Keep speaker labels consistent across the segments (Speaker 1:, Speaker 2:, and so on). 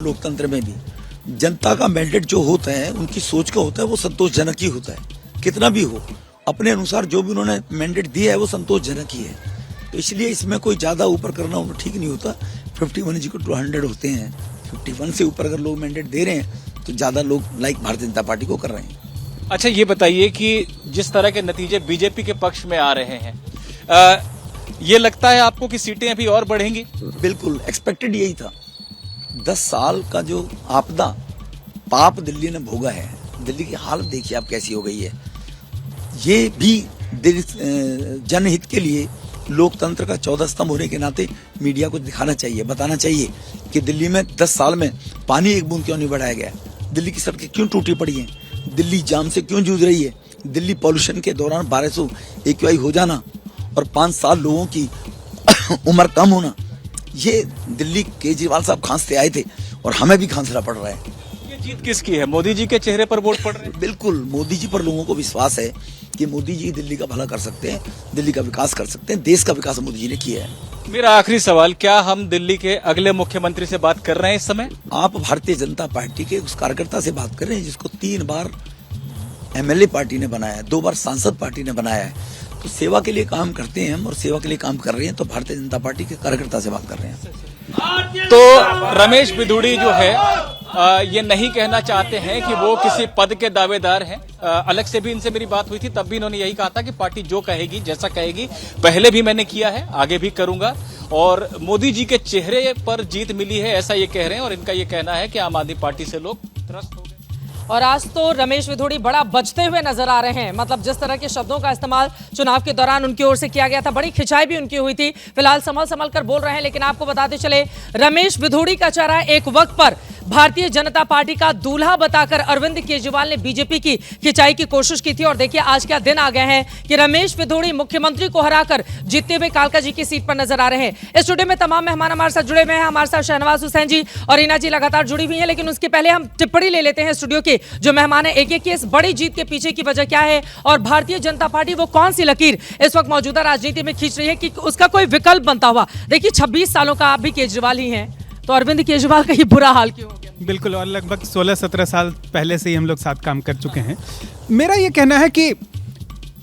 Speaker 1: लोकतंत्र में भी जनता का मैंडेट जो होता है, उनकी सोच का होता है, वो संतोषजनक ही होता है। कितना भी हो, अपने अनुसार जो भी उन्होंने मैंडेट दिया है वो संतोषजनक ही है। तो इसलिए इसमें कोई ज्यादा ऊपर करना उन्हें ठीक नहीं होता। 51 जी को 200 होते हैं, 51 से ऊपर अगर लोग मैंडेट दे रहे हैं तो ज्यादा लोग लाइक भारतीय जनता पार्टी को कर रहे हैं।
Speaker 2: अच्छा, ये बताइए कि जिस तरह के नतीजे बीजेपी के पक्ष में आ रहे हैं, ये लगता है आपको कि सीटें अभी और बढ़ेंगी?
Speaker 1: बिल्कुल एक्सपेक्टेड यही था। 10 साल का जो आपदा पाप दिल्ली ने भोगा है, दिल्ली की हालत देखिए आप कैसी हो गई है। ये भी जनहित के लिए लोकतंत्र का 14 स्तंभ होने के नाते मीडिया को दिखाना चाहिए, बताना चाहिए कि दिल्ली में 10 साल में पानी एक बूंद क्यों नहीं बढ़ाया गया, दिल्ली की सड़कें क्यों टूटी पड़ी हैं, दिल्ली जाम से क्यों जूझ रही है, दिल्ली पॉल्यूशन के दौरान 1200 AQI हो जाना और 5 साल लोगों की उम्र कम होना। ये दिल्ली केजरीवाल साहब खांसते आए थे और हमें भी खांसना पड़ रहा है।
Speaker 2: ये जीत किसकी है? मोदी जी के चेहरे पर वोट पड़ रहे हैं?
Speaker 1: बिल्कुल, मोदी जी पर लोगों को विश्वास है कि मोदी जी दिल्ली का भला कर सकते हैं, दिल्ली का विकास कर सकते हैं, देश का विकास मोदी जी ने किया है।
Speaker 2: मेरा आखिरी सवाल, क्या हम दिल्ली के अगले मुख्यमंत्री से बात कर रहे हैं इस समय?
Speaker 1: आप भारतीय जनता पार्टी के उस कार्यकर्ता से बात कर रहे हैं जिसको 3 बार MLA पार्टी ने बनाया है, 2 बार सांसद पार्टी ने बनाया है। तो सेवा के लिए काम करते हैं हम और सेवा के लिए काम कर रहे हैं, तो भारतीय जनता पार्टी के कार्यकर्ता से बात कर रहे हैं।
Speaker 2: तो रमेश बिधूड़ी जो है ये नहीं कहना चाहते हैं कि वो किसी पद के दावेदार हैं। अलग से भी इनसे मेरी बात हुई थी, तब भी इन्होंने यही कहा था कि पार्टी जो कहेगी, जैसा कहेगी, पहले भी मैंने किया है, आगे भी करूंगा। और मोदी जी के चेहरे पर जीत मिली है, ऐसा ये कह रहे हैं। और इनका ये कहना है कि आम आदमी पार्टी से लोग त्रस्त हो गए।
Speaker 3: और आज तो रमेश बिधूड़ी बड़ा बचते हुए नजर आ रहे हैं। मतलब जिस तरह के शब्दों का इस्तेमाल चुनाव के दौरान उनकी ओर से किया गया था, बड़ी खिंचाई भी उनकी हुई थी। फिलहाल संभल कर बोल रहे हैं, लेकिन आपको बताते चले रमेश बिधूड़ी का चेहरा एक वक्त पर भारतीय जनता पार्टी का दूल्हा बताकर अरविंद केजरीवाल ने बीजेपी की खिंचाई की कोशिश की थी। और देखिए आज क्या दिन आ गए हैं कि रमेश बिधूड़ी मुख्यमंत्री को हराकर जीतते हुए कालका जी की सीट पर नजर आ रहे हैं। इस स्टूडियो में तमाम मेहमान हमारे साथ जुड़े हुए हैं। हमारे साथ शहनवाज हुसैन जी और रीना जी लगातार जुड़ी हुई हैं, लेकिन उसके पहले हम टिप्पणी ले लेते हैं स्टूडियो के जो मेहमान है एक एक की इस बड़ी जीत के पीछे की वजह क्या है और भारतीय जनता पार्टी वो कौन सी लकीर इस वक्त मौजूदा राजनीति में खींच रही है कि उसका कोई विकल्प बनता हुआ। देखिए 26 सालों का आप भी केजरीवाल ही हैं, तो अरविंद केजरीवाल का ही बुरा हाल क्यों हो गया?
Speaker 4: बिल्कुल, और लगभग 16-17 साल पहले से ही हम लोग साथ काम कर चुके हैं। मेरा ये कहना है कि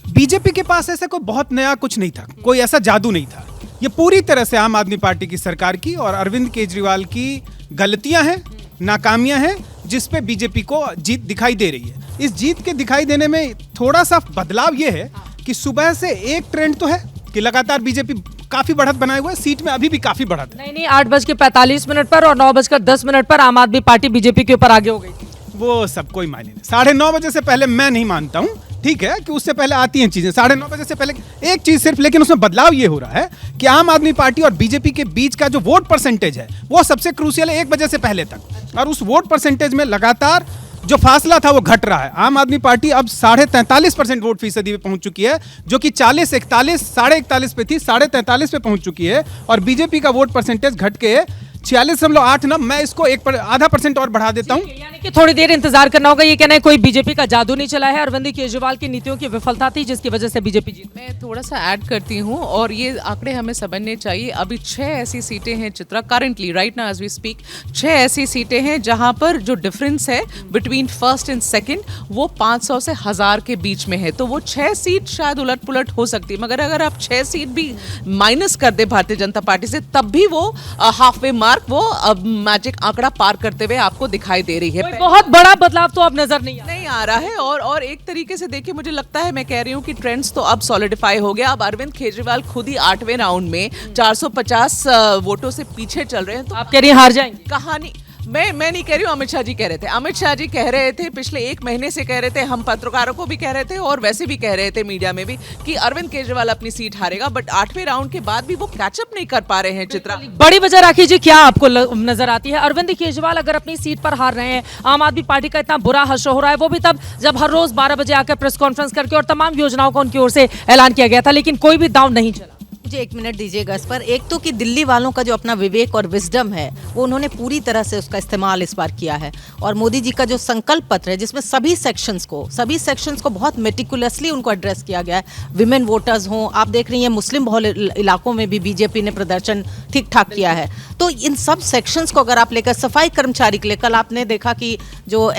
Speaker 4: बीजेपी के पास ऐसा कोई बहुत नया कुछ नहीं था, कोई ऐसा जादू नहीं था। ये पूरी तरह से आम आदमी पार्टी की सरकार की और अरविंद केजरीवाल की गलतियां हैं, नाकामियां हैं, जिस पे बीजेपी को जीत दिखाई दे रही है। इस जीत के दिखाई देने में थोड़ा सा बदलाव ये है कि सुबह से एक ट्रेंड तो है कि लगातार बीजेपी काफी बढ़त बनाए हुए, सीट में अभी भी काफी बढ़त है।
Speaker 3: नहीं, 8:45 पर और 9:10 पर आम आदमी पार्टी बीजेपी के ऊपर आगे हो गई।
Speaker 4: वो सब कोई मायने नहीं। 9:30 बजे से पहले मैं नहीं मानता हूँ, ठीक है कि उससे पहले आती हैं चीजें। 9:30 बजे से पहले एक चीज सिर्फ, लेकिन उसमें बदलाव ये हो रहा है कि आम आदमी पार्टी और बीजेपी के बीच का जो वोट परसेंटेज है वो सबसे क्रूशियल है 1 बजे से पहले तक। और उस वोट परसेंटेज में लगातार जो फासला था वो घट रहा है। आम आदमी पार्टी अब 43.5% वोट फीसदी पे पहुंच चुकी है, जो कि 41 पे थी, 43.5 पे पहुंच चुकी है। और बीजेपी का वोट परसेंटेज घट के 46.89, मैं इसको 0.5% और बढ़ा देता हूँ।
Speaker 3: यानी कि थोड़ी देर इंतजार करना होगा। ये कहना है कोई बीजेपी का जादू नहीं चला है, अरविंद केजरीवाल की नीतियों की विफलता थी जिसकी वजह से बीजेपी जीती।
Speaker 5: मैं थोड़ा सा ऐड करती हूँ और ये आंकड़े हमें समझने चाहिए। अभी 6 ऐसी सीटें हैं Chitra, currently right now as we speak 6 ऐसी सीटें हैं जहाँ पर जो डिफरेंस है बिटवीन फर्स्ट एंड सेकंड वो 500 से 1000 के बीच में है। तो वो 6 सीट शायद उलट पुलट हो सकती है, मगर अगर आप 6 सीट भी माइनस कर दे भारतीय जनता पार्टी से, तब भी वो हाफ वे मार्क, वो अब मैजिक आंकड़ा पार करते हुए आपको दिखाई दे रही है।
Speaker 3: बहुत बड़ा बदलाव तो अब नजर नहीं
Speaker 5: आ रहा है। और एक तरीके से देखिए, मुझे लगता है, मैं कह रही हूँ कि ट्रेंड्स तो अब सॉलिडिफाई हो गया। अब अरविंद केजरीवाल खुद ही 8वें राउंड में 450 वोटों से पीछे चल रहे हैं। तो
Speaker 3: आप कह रही हैं हार जाएंगे?
Speaker 5: कहानी मैं नहीं कह रही हूँ, अमित शाह जी कह रहे थे। अमित शाह जी कह रहे थे, पिछले 1 महीने से कह रहे थे, हम पत्रकारों को भी कह रहे थे और वैसे भी कह रहे थे मीडिया में भी कि अरविंद केजरीवाल अपनी सीट हारेगा। बट 8वें राउंड के बाद भी वो कैचअप नहीं कर पा रहे हैं। चित्रा,
Speaker 3: बड़ी वजह राखी जी क्या आपको नजर आती है? अरविंद केजरीवाल अगर अपनी सीट पर हार रहे हैं, आम आदमी पार्टी का इतना बुरा हश्र हो रहा है, वो भी तब जब हर रोज 12 बजे आकर प्रेस कॉन्फ्रेंस करके और तमाम योजनाओं का उनकी ओर से ऐलान किया गया था, लेकिन कोई भी दांव नहीं चला।
Speaker 6: मुझे 1 मिनट दीजिएगा इस पर। एक तो कि दिल्ली वालों का जो अपना विवेक और विजडम है वो उन्होंने पूरी तरह से उसका इस्तेमाल इस बार किया है, और मोदी जी का जो संकल्प पत्र है जिसमें सभी सेक्शंस को बहुत मेटिकुलसली उनको एड्रेस किया गया है। विमेन वोटर्स हों, आप देख रही हैं मुस्लिम बहुल इलाकों में भी बीजेपी ने प्रदर्शन ठीक ठाक किया है। तो इन सब सेक्शंस को अगर आप लेकर, सफाई कर्मचारी के लिए कल आपने देखा कि जो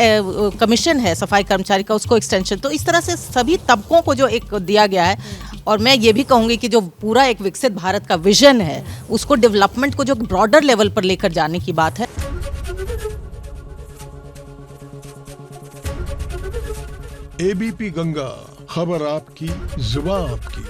Speaker 6: कमीशन है सफाई कर्मचारी का उसको एक्सटेंशन, तो इस तरह से सभी तबकों को जो एक दिया गया है। और मैं ये भी कहूँगी कि जो पूरा एक विकसित भारत का विजन है उसको, डेवलपमेंट को जो ब्रॉडर लेवल पर लेकर जाने की बात है।
Speaker 7: एबीपी गंगा, खबर आपकी, जुबान आपकी।